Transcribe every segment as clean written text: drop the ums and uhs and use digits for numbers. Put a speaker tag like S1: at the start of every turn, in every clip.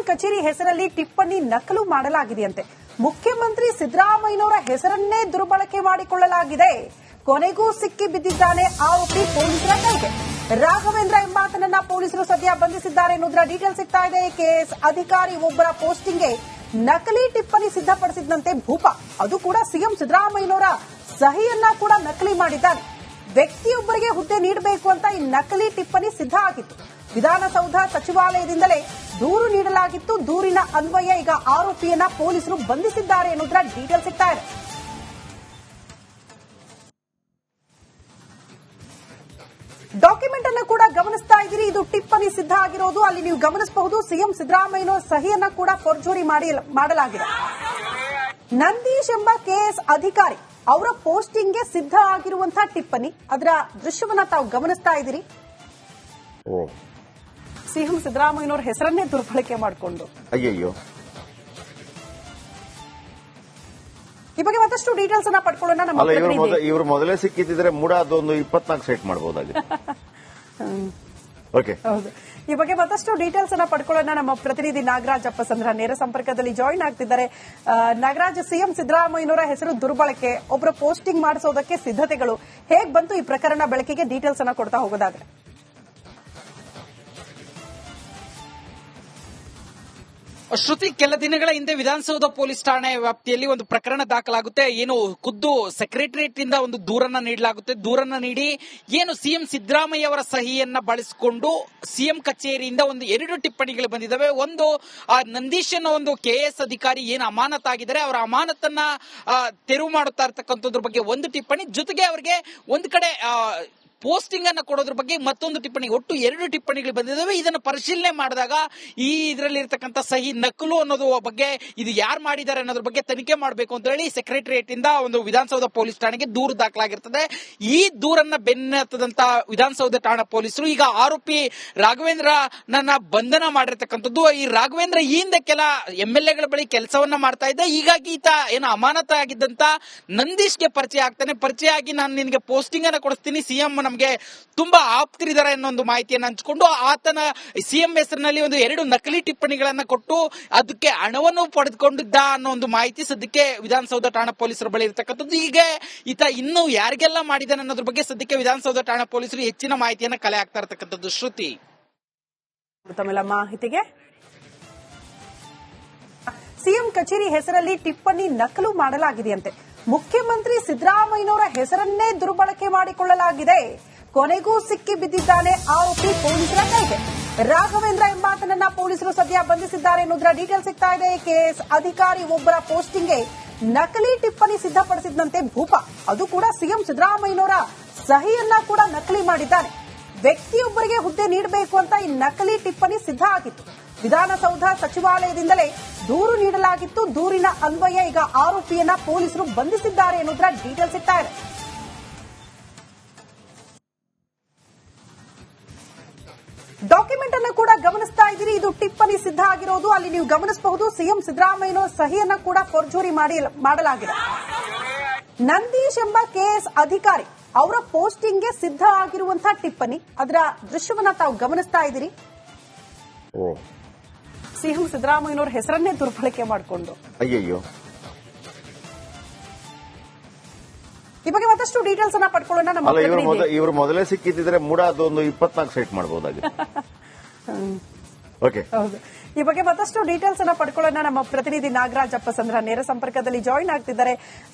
S1: ಕಚೇರಿ ಹೆಸರಲ್ಲಿ ಟಿಪ್ಪಣಿ ನಕಲು ಮಾಡಲಾಗಿದೆಯಂತೆ. ಮುಖ್ಯಮಂತ್ರಿ ಸಿದ್ದರಾಮಯ್ಯನವರ ಹೆಸರನ್ನೇ ದುರ್ಬಳಕೆ ಮಾಡಿಕೊಳ್ಳಲಾಗಿದೆ. ಕೊನೆಗೂ ಸಿಕ್ಕಿ ಬಿದ್ದಿದ್ದಾನೆ ಆರೋಪಿ ಪೊಲೀಸರ ಕೈಗೆ. ರಾಘವೇಂದ್ರ ಎಂಬಾತನನ್ನ ಪೊಲೀಸರು ಸದ್ಯ ಬಂಧಿಸಿದ್ದಾರೆ ಎನ್ನುವುದರ ಡೀಟೇಲ್ ಸಿಗ್ತಾ ಇದೆ. ಕೆಎಸ್ ಅಧಿಕಾರಿ ಒಬ್ಬರ ಪೋಸ್ಟಿಂಗ್ಗೆ ನಕಲಿ ಟಿಪ್ಪಣಿ ಸಿದ್ಧಪಡಿಸಿದಂತೆ ಭೂಪ, ಅದು ಕೂಡ ಸಿಎಂ ಸಿದ್ದರಾಮಯ್ಯನವರ ಸಹಿಯನ್ನ ಕೂಡ ನಕಲಿ ಮಾಡಿದ್ದಾನೆ. ವ್ಯಕ್ತಿಯೊಬ್ಬರಿಗೆ ಹುದ್ದೆ ನೀಡಬೇಕು ಅಂತ ಈ ನಕಲಿ ಟಿಪ್ಪಣಿ ಸಿದ್ಧ ಆಗಿತ್ತು. ವಿಧಾನಸೌಧ ಸಚಿವಾಲಯದಿಂದಲೇ ದೂರು ನೀಡಲಾಗಿತ್ತು. ದೂರಿನ ಅನ್ವಯ ಈಗ ಆರೋಪಿಯನ್ನ ಪೊಲೀಸರು ಬಂಧಿಸಿದ್ದಾರೆ ಎನ್ನುವುದರ ಡೀಟೇಲ್ ಸಿಗ್ತಾ ಇದೆ. ಡಾಕ್ಯುಮೆಂಟ್ ಅನ್ನು ಕೂಡ ಗಮನಿಸ್ತಾ ಇದ್ದೀರಿ. ಇದು ಟಿಪ್ಪಣಿ ಸಿದ್ಧ ಆಗಿರೋದು. ಅಲ್ಲಿ ನೀವು ಗಮನಿಸಬಹುದು ಸಿಎಂ ಸಿದ್ದರಾಮಯ್ಯನವರ ಸಹಿಯನ್ನ ಕೂಡ ಫೋರ್ಜರಿ ಮಾಡಲಾಗಿದೆ. ನಂದೀಶ್ ಎಂಬ ಕೆಎಸ್ ಅಧಿಕಾರಿ ಅವರ ಪೋಸ್ಟಿಂಗ್ಗೆ ಸಿದ್ಧ ಆಗಿರುವಂತಹ ಟಿಪ್ಪಣಿ, ಅದರ ದೃಶ್ಯವನ್ನ ತಾವು ಗಮನಿಸ್ತಾ ಇದ್ದೀರಿ. ಸಿಎಂ ಸಿದ್ದರಾಮಯ್ಯನವರ ಹೆಸರನ್ನೇ ದುರ್ಬಳಕೆ ಮಾಡಿಕೊಂಡು
S2: ಅಯ್ಯಯ್ಯೋ,
S1: ಈ ಬಗ್ಗೆ ಮತ್ತಷ್ಟು ಡೀಟೇಲ್ಸ್ ಅನ್ನ ಪಡ್ಕೊಳ್ಳೋಣ. ನಮ್ಮ
S2: ಇವರು ಮೊದಲೇ ಸಿಕ್ಕಿದ್ರೆ ಮೂಡ ಅದೊಂದು 24 ಸೆಟ್ ಮಾಡಬಹುದಾಗಿದೆ. ಓಕೆ,
S1: ಹೌದು. ಈ ಬಗ್ಗೆ ಮತ್ತಷ್ಟು ಡೀಟೇಲ್ಸ್ ಅನ್ನ ಪಡ್ಕೊಳ್ಳೋಣ. ನಮ್ಮ ಪ್ರತಿನಿಧಿ ನಾಗರಾಜ್ ಅಪ್ಪಸಂದ್ರ ನೇರ ಸಂಪರ್ಕದಲ್ಲಿ ಜಾಯಿನ್ ಆಗ್ತಿದ್ದಾರೆ. ನಾಗರಾಜ್, ಸಿಎಂ ಸಿದ್ದರಾಮಯ್ಯನವರ ಹೆಸರು ದುರ್ಬಳಕೆ, ಒಬ್ಬರ ಪೋಸ್ಟಿಂಗ್ ಮಾಡಿಸೋದಕ್ಕೆ ಸಿದ್ಧತೆಗಳು ಹೇಗೆ ಬಂತು ಈ ಪ್ರಕರಣ ಬೆಳಕಿಗೆ? ಡೀಟೇಲ್ಸ್ ಅನ್ನ ಕೊಡ್ತಾ ಹೋಗೋದಾದ್ರೆ.
S3: ಶ್ರುತಿ, ಕೆಲ ದಿನಗಳ ಹಿಂದೆ ವಿಧಾನಸೌಧ ಪೊಲೀಸ್ ಠಾಣೆ ವ್ಯಾಪ್ತಿಯಲ್ಲಿ ಒಂದು ಪ್ರಕರಣ ದಾಖಲಾಗುತ್ತೆ. ಏನು ಖುದ್ದು ಸೆಕ್ರೆಟರಿಯೇಟ್ ಇಂದ ಒಂದು ದೂರನ್ನ ನೀಡಲಾಗುತ್ತೆ. ದೂರನ್ನ ನೀಡಿ ಏನು ಸಿಎಂ ಸಿದ್ದರಾಮಯ್ಯ ಅವರ ಸಹಿಯನ್ನ ಬಳಸಿಕೊಂಡು ಸಿಎಂ ಕಚೇರಿಯಿಂದ ಒಂದು 2 ಟಿಪ್ಪಣಿಗಳು ಬಂದಿದ್ದಾವೆ. ಒಂದು, ನಂದೀಶ್ ಅನ್ನೋ ಒಂದು ಕೆಎಸ್ ಅಧಿಕಾರಿ ಏನು ಅಮಾನತಾಗಿದ್ದಾರೆ, ಅವರ ಅಮಾನತನ್ನ ತೆರವು ಮಾಡುತ್ತಾ ಇರ್ತಕ್ಕಂಥದ್ರ ಬಗ್ಗೆ ಒಂದು ಟಿಪ್ಪಣಿ, ಜೊತೆಗೆ ಅವರಿಗೆ ಒಂದು ಕಡೆ ಪೋಸ್ಟಿಂಗ್ ಅನ್ನ ಕೊಡೋದ್ರ ಬಗ್ಗೆ ಮತ್ತೊಂದು ಟಿಪ್ಪಣಿ, ಒಟ್ಟು 2 ಟಿಪ್ಪಣಿಗಳು ಬಂದಿದ್ದಾವೆ. ಇದನ್ನು ಪರಿಶೀಲನೆ ಮಾಡಿದಾಗ ಈ ಇದರಲ್ಲಿ ಇರತಕ್ಕಂಥ ಸಹಿ ನಕಲು ಅನ್ನೋದು ಬಗ್ಗೆ, ಇದು ಯಾರು ಮಾಡಿದ್ದಾರೆ ಅನ್ನೋದ್ರ ಬಗ್ಗೆ ತನಿಖೆ ಮಾಡಬೇಕು ಅಂತ ಹೇಳಿ ಸೆಕ್ರೆಟರಿಯೇಟ್ ಇಂದ ಒಂದು ವಿಧಾನಸೌಧ ಪೊಲೀಸ್ ಠಾಣೆಗೆ ದೂರು ದಾಖಲಾಗಿರ್ತದೆ. ಈ ದೂರನ್ನ ಬೆನ್ನತ್ತದಂತ ವಿಧಾನಸೌಧ ಠಾಣಾ ಪೊಲೀಸರು ಈಗ ಆರೋಪಿ ರಾಘವೇಂದ್ರ ನನ್ನ ಬಂಧನ ಮಾಡಿರ್ತಕ್ಕಂಥದ್ದು. ಈ ರಾಘವೇಂದ್ರ ಈ ಹಿಂದೆ ಕೆಲ MLAಗಳ ಬಳಿ ಕೆಲಸವನ್ನ ಮಾಡ್ತಾ ಇದ್ದ. ಹೀಗಾಗಿ ಈತ ಏನು ಅಮಾನತಾಗಿದ್ದಂತ ನಂದೀಶ್ಗೆ ಪರಿಚಯ ಆಗ್ತಾನೆ. ಪರಿಚಯ ಆಗಿ ನಾನು ನಿನಗೆ ಪೋಸ್ಟಿಂಗ್ ಅನ್ನ ಕೊಡಿಸ್ತೀನಿ, ಸಿಎಂ ನಮಗೆ ತುಂಬಾ ಆಪ್ತರಿದ್ದಾರೆ ಅನ್ನೋ ಒಂದು ಮಾಹಿತಿಯನ್ನು ಹಂಚಿಕೊಂಡು ಆತನ ಸಿಎಂ ಹೆಸರಿನಲ್ಲಿ ಒಂದು 2 ನಕಲಿ ಟಿಪ್ಪಣಿಗಳನ್ನ ಕೊಟ್ಟು ಅದಕ್ಕೆ ಹಣವನ್ನು ಪಡೆದುಕೊಂಡಿದ್ದ ಅನ್ನೋ ಒಂದು ಮಾಹಿತಿ ಸದ್ಯಕ್ಕೆ ವಿಧಾನಸೌಧ ಠಾಣಾ ಪೊಲೀಸರ ಬಳಿ ಇರತಕ್ಕಂಥದ್ದು. ಹೀಗೆ ಈತ ಇನ್ನು ಯಾರಿಗೆಲ್ಲ ಮಾಡಿದ್ದಾನೆ ಅನ್ನೋದ್ರ ಬಗ್ಗೆ ಸದ್ಯಕ್ಕೆ ವಿಧಾನಸೌಧ ಠಾಣಾ ಪೊಲೀಸರು ಹೆಚ್ಚಿನ ಮಾಹಿತಿಯನ್ನು ಕಲೆ ಹಾಕ್ತಾ ಇರತಕ್ಕಂಥದ್ದು. ಶ್ರುತಿ,
S1: ತಮ್ಮೆಲ್ಲ ಮಾಹಿತಿಗೆ. ಸಿಎಂ ಕಚೇರಿ ಹೆಸರಲ್ಲಿ ಟಿಪ್ಪಣಿ ನಕಲು ಮಾಡಲಾಗಿದೆಯಂತೆ. ಮುಖ್ಯಮಂತ್ರಿ ಸಿದ್ದರಾಮಯ್ಯನವರ ಹೆಸರನ್ನೇ ದುರ್ಬಳಕೆ ಮಾಡಿಕೊಳ್ಳಲಾಗಿದೆ. ಕೊನೆಗೂ ಸಿಕ್ಕಿ ಬಿದ್ದಿದ್ದಾನೆ ಆರೋಪಿ ಪೊಲೀಸರ ಕೈಗೆ. ರಾಘವೇಂದ್ರ ಎಂಬಾತನನ್ನ ಪೊಲೀಸರು ಸದ್ಯ ಬಂಧಿಸಿದ್ದಾರೆ ಎನ್ನುವುದರ ಡೀಟೇಲ್ ಸಿಗ್ತಾ ಇದೆ. ಕೆಎಸ್ ಅಧಿಕಾರಿ ಒಬ್ಬರ ಪೋಸ್ಟಿಂಗ್ಗೆ ನಕಲಿ ಟಿಪ್ಪಣಿ ಸಿದ್ಧಪಡಿಸಿದಂತೆ ಭೂಪ, ಅದು ಕೂಡ ಸಿಎಂ ಸಿದ್ದರಾಮಯ್ಯನವರ ಸಹಿಯನ್ನ ಕೂಡ ನಕಲಿ ಮಾಡಿದ್ದಾನೆ. ವ್ಯಕ್ತಿಯೊಬ್ಬರಿಗೆ ಹುದ್ದೆ ನೀಡಬೇಕು ಅಂತ ಈ ನಕಲಿ ಟಿಪ್ಪಣಿ ಸಿದ್ಧ ಆಗಿತ್ತು. ವಿಧಾನಸೌಧ ಸಚಿವಾಲಯದಿಂದಲೇ ದೂರು ನೀಡಲಾಗಿತ್ತು. ದೂರಿನ ಅನ್ವಯ ಈಗ ಆರೋಪಿಯನ್ನ ಪೊಲೀಸರು ಬಂಧಿಸಿದ್ದಾರೆ ಎನ್ನುವುದರ ಡೀಟೇಲ್ ಸಿಗ್ತಾ ಇದೆ. ಡಾಕ್ಯುಮೆಂಟ್ ಅನ್ನು ಕೂಡ ಗಮನಿಸ್ತಾ ಇದ್ದೀರಿ. ಇದು ಟಿಪ್ಪಣಿ ಸಿದ್ಧ ಆಗಿರೋದು. ಅಲ್ಲಿ ನೀವು ಗಮನಿಸಬಹುದು ಸಿಎಂ ಸಿದ್ದರಾಮಯ್ಯನವರ ಸಹಿಯನ್ನ ಕೂಡ ಫೋರ್ಜರಿ ಮಾಡಲಾಗಿದೆ. ನಂದೀಶ್ ಎಂಬ ಕೆಎಸ್ ಅಧಿಕಾರಿ ಅವರ ಪೋಸ್ಟಿಂಗ್ಗೆ ಸಿದ್ಧ ಆಗಿರುವಂತಹ ಟಿಪ್ಪಣಿ, ಅದರ ದೃಶ್ಯವನ್ನ ತಾವು ಗಮನಿಸ್ತಾ ಇದ್ದೀರಿ. ಸಿಎಂ ಸಿದ್ದರಾಮಯ್ಯನವರ ಹೆಸರನ್ನೇ ದುರ್ಬಳಕೆ ಮಾಡಿಕೊಂಡು
S2: ಅಯ್ಯಯ್ಯೋ,
S1: ಈ ಬಗ್ಗೆ ಮತ್ತಷ್ಟು ಡೀಟೇಲ್ಸ್ ಅನ್ನ ಪಡ್ಕೊಳ್ಳೋಣ. ನಮ್ಮ
S2: ಇವರು ಮೊದಲೇ ಸಿಕ್ಕಿದ್ರೆ ಮೂಡ ಅದೊಂದು 24 ಸೆಟ್ ಮಾಡಬಹುದಾಗಿದೆ. ಓಕೆ,
S1: ಹೌದು. ಈ ಬಗ್ಗೆ ಮತ್ತಷ್ಟು ಡೀಟೇಲ್ಸ್ ಅನ್ನ ಪಡ್ಕೊಳ್ಳೋಣ. ನಮ್ಮ ಪ್ರತಿನಿಧಿ ನಾಗರಾಜ್ ಅಪ್ಪಸಂದ್ರ ನೇರ ಸಂಪರ್ಕದಲ್ಲಿ ಜಾಯಿನ್ ಆಗ್ತಿದ್ದಾರೆ.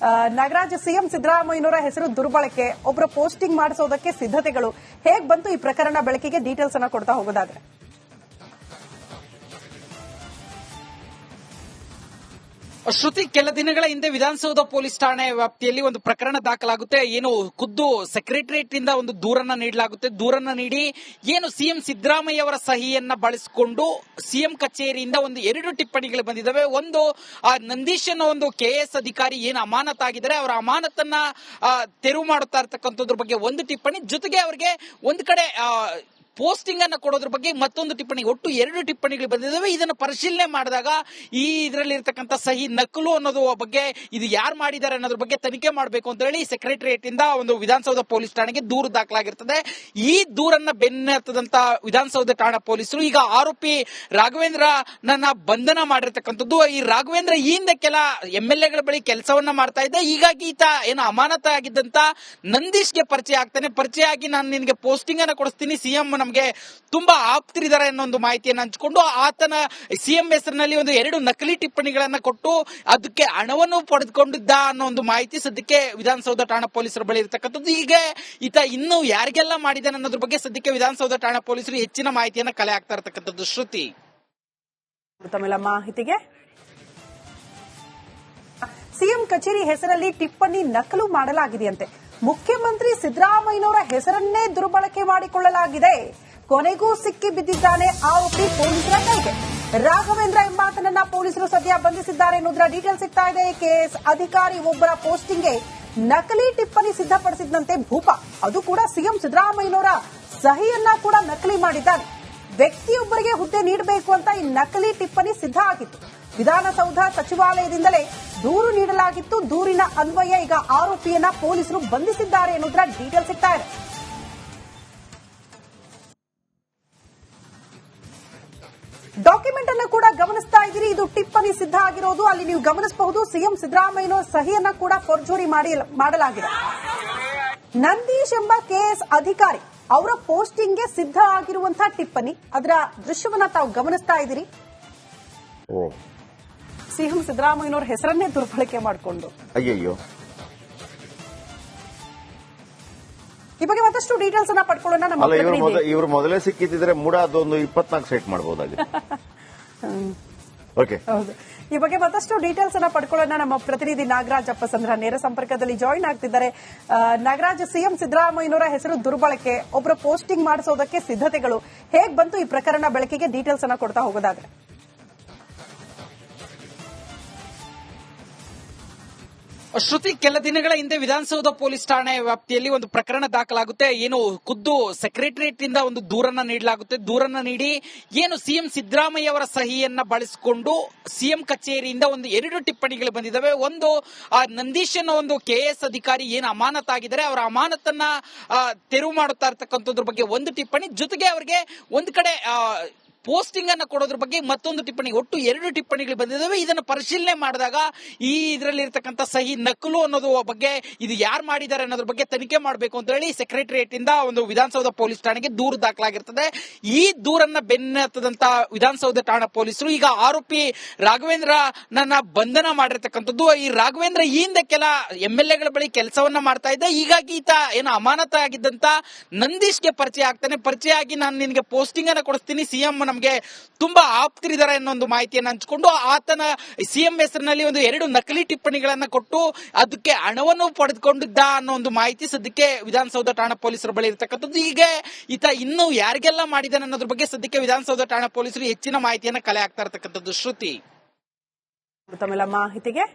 S1: ನಾಗರಾಜ್, ಸಿಎಂ ಸಿದ್ದರಾಮಯ್ಯನವರ ಹೆಸರು ದುರ್ಬಳಕೆ, ಒಬ್ಬರ ಪೋಸ್ಟಿಂಗ್ ಮಾಡಿಸೋದಕ್ಕೆ ಸಿದ್ಧತೆಗಳು ಹೇಗೆ ಬಂತು ಈ ಪ್ರಕರಣ ಬೆಳಕಿಗೆ? ಡೀಟೇಲ್ಸ್ ಅನ್ನ ಕೊಡ್ತಾ ಹೋಗೋದಾದ್ರೆ.
S3: ಶ್ರುತಿ, ಕೆಲ ದಿನಗಳ ಹಿಂದೆ ವಿಧಾನಸೌಧ ಪೊಲೀಸ್ ಠಾಣೆ ವ್ಯಾಪ್ತಿಯಲ್ಲಿ ಒಂದು ಪ್ರಕರಣ ದಾಖಲಾಗುತ್ತೆ. ಏನು ಖುದ್ದು ಸೆಕ್ರೆಟರಿಯೇಟ್ ಇಂದ ಒಂದು ದೂರನ್ನ ನೀಡಲಾಗುತ್ತೆ. ದೂರನ್ನ ನೀಡಿ ಏನು ಸಿಎಂ ಸಿದ್ದರಾಮಯ್ಯ ಅವರ ಸಹಿಯನ್ನ ಬಳಸಿಕೊಂಡು ಸಿಎಂ ಕಚೇರಿಯಿಂದ ಒಂದು 2 ಟಿಪ್ಪಣಿಗಳು ಬಂದಿದ್ದಾವೆ. ಒಂದು, ನಂದೀಶ್ ಅನ್ನೋ ಒಂದು ಕೆಎಸ್ ಅಧಿಕಾರಿ ಏನು ಅಮಾನತಾಗಿದ್ದಾರೆ, ಅವರ ಅಮಾನತನ್ನ ತೆರವು ಮಾಡುತ್ತಾ ಇರ್ತಕ್ಕಂಥದ್ರ ಬಗ್ಗೆ ಒಂದು ಟಿಪ್ಪಣಿ, ಜೊತೆಗೆ ಅವರಿಗೆ ಒಂದು ಕಡೆ ಪೋಸ್ಟಿಂಗ್ ಅನ್ನ ಕೊಡೋದ್ರ ಬಗ್ಗೆ ಮತ್ತೊಂದು ಟಿಪ್ಪಣಿ, ಒಟ್ಟು 2 ಟಿಪ್ಪಣಿಗಳು ಬಂದಿದ್ದಾವೆ. ಇದನ್ನು ಪರಿಶೀಲನೆ ಮಾಡಿದಾಗ ಈ ಇದರಲ್ಲಿ ಇರತಕ್ಕಂತ ಸಹಿ ನಕಲು ಅನ್ನೋದು ಬಗ್ಗೆ, ಇದು ಯಾರು ಮಾಡಿದ್ದಾರೆ ಅನ್ನೋದ್ರ ಬಗ್ಗೆ ತನಿಖೆ ಮಾಡಬೇಕು ಅಂತ ಹೇಳಿ ಸೆಕ್ರೆಟರಿಯೇಟ್ ಇಂದ ಒಂದು ವಿಧಾನಸೌಧ ಪೊಲೀಸ್ ಠಾಣೆಗೆ ದೂರು ದಾಖಲಾಗಿರ್ತದೆ. ಈ ದೂರನ್ನ ಬೆನ್ನತ್ತದಂತ ವಿಧಾನಸೌಧ ಠಾಣಾ ಪೊಲೀಸರು ಈಗ ಆರೋಪಿ ರಾಘವೇಂದ್ರ ನನ್ನ ಬಂಧನ ಮಾಡಿರ್ತಕ್ಕಂಥದ್ದು. ಈ ರಾಘವೇಂದ್ರ ಈ ಹಿಂದೆ ಕೆಲ MLA ಗಳ ಬಳಿ ಕೆಲಸವನ್ನ ಮಾಡ್ತಾ ಇದ್ದ. ಹೀಗಾಗಿ ಈತ ಏನು ಅಮಾನತ ಆಗಿದ್ದಂತ ನಂದೀಶ್ಗೆ ಪರಿಚಯ ಆಗ್ತಾನೆ. ಪರಿಚಯ ಆಗಿ ನಾನು ನಿನಗೆ ಪೋಸ್ಟಿಂಗ್ ಅನ್ನ ಕೊಡಿಸ್ತೀನಿ, ಸಿಎಂ ನಮಗೆ ತುಂಬಾ ಆಪ್ತರಿದ್ದಾರೆ ಅನ್ನೋ ಒಂದು ಮಾಹಿತಿಯನ್ನು ಹಂಚಿಕೊಂಡು ಆತನ ಸಿಎಂ ಹೆಸರಿನಲ್ಲಿ ಒಂದು 2 ನಕಲಿ ಟಿಪ್ಪಣಿಗಳನ್ನ ಕೊಟ್ಟು ಅದಕ್ಕೆ ಹಣವನ್ನು ಪಡೆದುಕೊಂಡಿದ್ದ ಅನ್ನೋ ಒಂದು ಮಾಹಿತಿ ಸದ್ಯಕ್ಕೆ ವಿಧಾನಸೌಧ ಠಾಣಾ ಪೊಲೀಸರ ಬಳಿ ಇರತಕ್ಕಂಥದ್ದು. ಈಗ ಈತ ಇನ್ನು ಯಾರಿಗೆಲ್ಲ ಮಾಡಿದ್ದಾನೆ ಅನ್ನೋದ್ರ ಬಗ್ಗೆ ಸದ್ಯಕ್ಕೆ ವಿಧಾನಸೌಧ ಠಾಣಾ ಪೊಲೀಸರು ಹೆಚ್ಚಿನ ಮಾಹಿತಿಯನ್ನ ಕಲೆ ಹಾಕ್ತಾ ಇರತಕ್ಕಂಥದ್ದು. ಶ್ರುತಿ,
S1: ತಮಿಳ ಮಾಹಿತಿಗೆ ಸಿಎಂ ಕಚೇರಿ ಹೆಸರಲ್ಲಿ ಟಿಪ್ಪಣಿ ನಕಲು ಮಾಡಲಾಗಿದೆಯಂತೆ. ಮುಖ್ಯಮಂತ್ರಿ ಸಿದ್ದರಾಮಯ್ಯನವರ ಹೆಸರನ್ನೇ ದುರ್ಬಳಕೆ ಮಾಡಿಕೊಳ್ಳಲಾಗಿದೆ. ಕೊನೆಗೂ ಸಿಕ್ಕಿ ಬಿದ್ದಿದ್ದಾನೆ ಆರೋಪಿ ಪೊಲೀಸರ ಕೈಗೆ. ರಾಘವೇಂದ್ರ ಎಂಬಾತನನ್ನ ಪೊಲೀಸರು ಸದ್ಯ ಬಂಧಿಸಿದ್ದಾರೆ ಎನ್ನುವುದರ ಡೀಟೇಲ್ ಸಿಗ್ತಾ ಇದೆ. ಕೆಎಸ್ ಅಧಿಕಾರಿ ಒಬ್ಬರ ಪೋಸ್ಟಿಂಗ್ಗೆ ನಕಲಿ ಟಿಪ್ಪಣಿ ಸಿದ್ಧಪಡಿಸಿದಂತೆ ಭೂಪ, ಅದು ಕೂಡ ಸಿಎಂ ಸಿದ್ದರಾಮಯ್ಯನವರ ಸಹಿಯನ್ನ ಕೂಡ ನಕಲಿ ಮಾಡಿದ್ದಾನೆ. ವ್ಯಕ್ತಿಯೊಬ್ಬರಿಗೆ ಹುದ್ದೆ ನೀಡಬೇಕು ಅಂತ ಈ ನಕಲಿ ಟಿಪ್ಪಣಿ ಸಿದ್ಧ ಆಗಿತ್ತು. ವಿಧಾನಸೌಧ ಸಚಿವಾಲಯದಿಂದಲೇ ದೂರು ನೀಡಲಾಗಿತ್ತು. ದೂರಿನ ಅನ್ವಯ ಈಗ ಆರೋಪಿಯನ್ನ ಪೊಲೀಸರು ಬಂಧಿಸಿದ್ದಾರೆ ಎನ್ನುವುದರ ಡೀಟೇಲ್ ಸಿಗ್ತಾ ಇದೆ. ಡಾಕ್ಯುಮೆಂಟ್ ಅನ್ನು ಕೂಡ ಗಮನಿಸ್ತಾ ಇದ್ದೀರಿ. ಇದು ಟಿಪ್ಪಣಿ ಸಿದ್ಧ ಆಗಿರೋದು. ಅಲ್ಲಿ ನೀವು ಗಮನಿಸಬಹುದು ಸಿಎಂ ಸಿದ್ದರಾಮಯ್ಯನವರ ಸಹಿಯನ್ನ ಕೂಡ ಫೋರ್ಜರಿ ಮಾಡಲಾಗಿದೆ. ನಂದೀಶ್ ಎಂಬ ಕೆಎಸ್ ಅಧಿಕಾರಿ ಅವರ ಪೋಸ್ಟಿಂಗ್ಗೆ ಸಿದ್ಧ ಆಗಿರುವಂತಹ ಟಿಪ್ಪಣಿ, ಅದರ ದೃಶ್ಯವನ್ನ ತಾವು ಗಮನಿಸ್ತಾ ಇದ್ದೀರಿ. ಸಿಎಂ ಸಿದ್ದರಾಮಯ್ಯನವರ ಹೆಸರನ್ನೇ ದುರ್ಬಳಕೆ ಮಾಡಿಕೊಂಡು
S2: ಅಯ್ಯಯ್ಯೋ,
S1: ಈ ಬಗ್ಗೆ ಮತ್ತಷ್ಟು ಡೀಟೇಲ್ಸ್ ಅನ್ನ ಪಡ್ಕೊಳ್ಳೋಣ. ನಮ್ಮ ಪ್ರತಿನಿಧಿ
S2: ಇವರು ಮೊದಲೇ ಸಿಕ್ಕಿದ್ರೆ ಮೂಡ ಅದೊಂದು 24 ಸೆಟ್ ಮಾಡಬಹುದಾಗಿತ್ತು. ಓಕೆ,
S1: ಹೌದು. ಈ ಬಗ್ಗೆ ಮತ್ತಷ್ಟು ಡೀಟೇಲ್ಸ್ ಅನ್ನ ಪಡ್ಕೊಳ್ಳೋಣ. ನಮ್ಮ ಪ್ರತಿನಿಧಿ ನಾಗರಾಜ್ ಅಪ್ಪಸಂದ್ರ ನೇರ ಸಂಪರ್ಕದಲ್ಲಿ ಜಾಯಿನ್ ಆಗ್ತಿದ್ದಾರೆ. ನಾಗರಾಜ್, ಸಿಎಂ ಸಿದ್ದರಾಮಯ್ಯನವರ ಹೆಸರು ದುರ್ಬಳಕೆ, ಒಬ್ಬರ ಪೋಸ್ಟಿಂಗ್ ಮಾಡಿಸೋದಕ್ಕೆ ಸಿದ್ಧತೆಗಳು ಹೇಗ್ ಬಂತು ಈ ಪ್ರಕರಣ ಬೆಳಕಿಗೆ? ಡೀಟೇಲ್ಸ್ ಅನ್ನ ಕೊಡ್ತಾ ಹೋಗೋದಾದ್ರೆ.
S3: ಶ್ರುತಿ, ಕೆಲ ದಿನಗಳ ಹಿಂದೆ ವಿಧಾನಸೌಧ ಪೊಲೀಸ್ ಠಾಣೆ ವ್ಯಾಪ್ತಿಯಲ್ಲಿ ಒಂದು ಪ್ರಕರಣ ದಾಖಲಾಗುತ್ತೆ. ಏನು ಖುದ್ದು ಸೆಕ್ರೆಟರಿಯೇಟ್ ಇಂದ ಒಂದು ದೂರನ್ನ ನೀಡಲಾಗುತ್ತೆ. ದೂರನ್ನ ನೀಡಿ ಏನು ಸಿಎಂ ಸಿದ್ದರಾಮಯ್ಯ ಅವರ ಸಹಿಯನ್ನ ಬಳಸಿಕೊಂಡು ಸಿಎಂ ಕಚೇರಿಯಿಂದ ಒಂದು 2 ಟಿಪ್ಪಣಿಗಳು ಬಂದಿದ್ದಾವೆ. ಒಂದು, ನಂದೀಶ್ ಅನ್ನೋ ಒಂದು ಕೆಎಸ್ ಅಧಿಕಾರಿ ಏನು ಅಮಾನತಾಗಿದ್ದಾರೆ, ಅವರ ಅಮಾನತನ್ನ ತೆರವು ಮಾಡುತ್ತಾ ಇರತಕ್ಕಂಥದ್ರ ಬಗ್ಗೆ ಒಂದು ಟಿಪ್ಪಣಿ, ಜೊತೆಗೆ ಅವರಿಗೆ ಒಂದು ಕಡೆ ಪೋಸ್ಟಿಂಗ್ ಅನ್ನ ಕೊಡೋದ್ರ ಬಗ್ಗೆ ಮತ್ತೊಂದು ಟಿಪ್ಪಣಿ, ಒಟ್ಟು 2 ಟಿಪ್ಪಣಿಗಳು ಬಂದಿದ್ದಾವೆ. ಇದನ್ನು ಪರಿಶೀಲನೆ ಮಾಡಿದಾಗ ಈ ಇದರಲ್ಲಿ ಇರತಕ್ಕಂತ ಸಹಿ ನಕಲು ಅನ್ನೋದು ಬಗ್ಗೆ, ಇದು ಯಾರು ಮಾಡಿದ್ದಾರೆ ಅನ್ನೋದ್ರ ಬಗ್ಗೆ ತನಿಖೆ ಮಾಡಬೇಕು ಅಂತ ಹೇಳಿ ಸೆಕ್ರೆಟರಿಯೇಟ್ ಇಂದ ಒಂದು ವಿಧಾನಸೌಧ ಪೊಲೀಸ್ ಠಾಣೆಗೆ ದೂರು ದಾಖಲಾಗಿರ್ತದೆ. ಈ ದೂರನ್ನ ಬೆನ್ನತ್ತದಂತ ವಿಧಾನಸೌಧ ಠಾಣಾ ಪೊಲೀಸರು ಈಗ ಆರೋಪಿ ರಾಘವೇಂದ್ರ ನನ್ನ ಬಂಧನ ಮಾಡಿರ್ತಕ್ಕಂಥದ್ದು. ಈ ರಾಘವೇಂದ್ರ ಈ ಹಿಂದೆ ಕೆಲ MLA ಗಳ ಬಳಿ ಕೆಲಸವನ್ನ ಮಾಡ್ತಾ ಇದ್ದ. ಹೀಗಾಗಿ ಈತ ಏನು ಅಮಾನತ ಆಗಿದ್ದಂತ ನಂದೀಶ್ಗೆ ಪರಿಚಯ ಆಗ್ತಾನೆ. ಪರಿಚಯ ಆಗಿ ನಾನು ನಿನಗೆ ಪೋಸ್ಟಿಂಗ್ ಅನ್ನ ಕೊಡಿಸ್ತೀನಿ, ಸಿಎಂ ನಮಗೆ ತುಂಬಾ ಆಪ್ತರಿದ್ದಾರೆ ಅನ್ನೋ ಒಂದು ಮಾಹಿತಿಯನ್ನು ಹಂಚಿಕೊಂಡು ಆತನ ಸಿಎಂ ಹೆಸರಿನಲ್ಲಿ ಒಂದು 2 ನಕಲಿ ಟಿಪ್ಪಣಿಗಳನ್ನ ಕೊಟ್ಟು ಅದಕ್ಕೆ ಹಣವನ್ನು ಪಡೆದುಕೊಂಡಿದ್ದ ಅನ್ನೋ ಒಂದು ಮಾಹಿತಿ ಸದ್ಯಕ್ಕೆ ವಿಧಾನಸೌಧ ಠಾಣಾ ಪೊಲೀಸರ ಬಳಿ ಇರತಕ್ಕಂಥದ್ದು. ಈಗ ಈತ ಇನ್ನು ಯಾರಿಗೆಲ್ಲ ಮಾಡಿದ್ದಾನೆ ಅನ್ನೋದ್ರ ಬಗ್ಗೆ ಸದ್ಯಕ್ಕೆ ವಿಧಾನಸೌಧ ಠಾಣಾ ಪೊಲೀಸರು ಹೆಚ್ಚಿನ ಮಾಹಿತಿಯನ್ನ ಕಲೆ ಹಾಕ್ತಾ ಇರತಕ್ಕಂಥದ್ದು. ಶ್ರುತಿ,
S1: ತಮಿಳ ಮಾಹಿತಿಗೆ